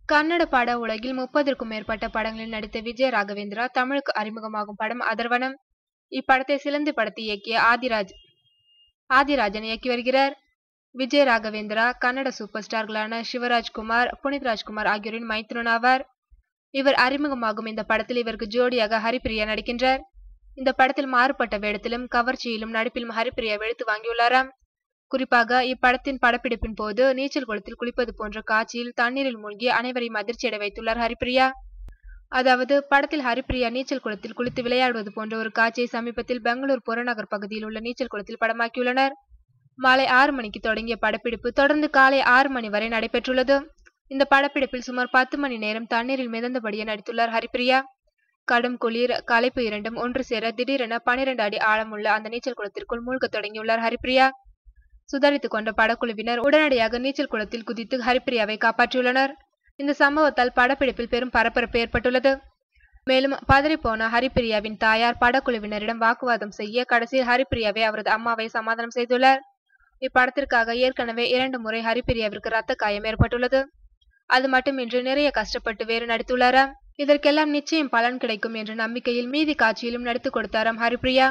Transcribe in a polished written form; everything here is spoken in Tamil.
கன்னட பட உலகில் 30க்கும் மேற்பட்ட படங்களில் நடித்த விஜய ராகவேந்திரா தமிழுக்கு அறிமுகமாகும் படம் அதர்வனம். இப்படத்தை சிலந்தி படத்தை இயக்கிய ஆதிராஜன் இயக்கி வருகிறார். விஜய ராகவேந்திரா கன்னட சூப்பர் ஸ்டார்களான சிவராஜ்குமார், புனித் ராஜ்குமார் ஆகியோரின் மைத்துனன் ஆவார். இவர் அறிமுகமாகும் இந்த படத்தில் இவருக்கு ஜோடியாக ஹரிப்பிரியா நடிக்கின்றார். இந்த படத்தில் மாறுபட்ட வேடத்திலும் கவர்ச்சியிலும் நடிப்பிலும் ஹரிப்பிரியா வெளுத்து வாங்கியுள்ளாராம். குறிப்பாக இப்படத்தின் படப்பிடிப்பின் போது நீச்சல் குளத்தில் குளிப்பது போன்ற காட்சியில் தண்ணீரில் மூழ்கி அனைவரையும் அதிர்ச்சியடை வைத்துள்ளார் ஹரிப்பிரியா. அதாவது படத்தில் ஹரிப்பிரியா நீச்சல் குளத்தில் குளித்து விளையாடுவது போன்ற ஒரு காட்சியை சமீபத்தில் பெங்களூர் புறநகர் பகுதியில் உள்ள நீச்சல் குளத்தில் படமாக்கியுள்ளனர். மாலை 6 மணிக்கு தொடங்கிய படப்பிடிப்பு தொடர்ந்து காலை 6 மணி வரை நடைபெற்றுள்ளது. இந்த படப்பிடிப்பில் சுமார் 10 மணி நேரம் தண்ணீரில் மிதந்தபடியே நடித்துள்ளார் ஹரிப்பிரியா. கடும் குளிர், களைப்பு இரண்டும் ஒன்று சேர திடீரென 12 அடி ஆழமுள்ள அந்த நீச்சல் குளத்திற்குள் மூழ்க தொடங்கியுள்ளார் ஹரிப்பிரியா. சுதாரித்துக் கொண்ட படக்குழுவினர் உடனடியாக நீச்சல் குளத்தில் குதித்து ஹரிப்பிரியாவை காப்பாற்றியுள்ளனர். இந்த சம்பவத்தால் படப்பிடிப்பில் பெரும் பரபரப்பு ஏற்பட்டுள்ளது. மேலும் பதறிப்போன ஹரிப்பிரியாவின் தாயார் படக்குழுவினரிடம் வாக்குவாதம் செய்ய கடைசியில் ஹரிப்பிரியாவை அவரது அம்மாவை சமாதானம் செய்துள்ளார். இப்படத்திற்காக ஏற்கனவே 2 முறை ஹரிப்பிரியாவிற்கு இரத்த காயம் ஏற்பட்டுள்ளது. அது மட்டுமின்றி நிறைய கஷ்டப்பட்டு வேறு நடித்துள்ளாராம். இதற்கெல்லாம் நிச்சயம் பலன் கிடைக்கும் என்ற நம்பிக்கையில் மீதி காட்சியிலும் நடித்துக் கொடுத்தாராம் ஹரிப்பிரியா.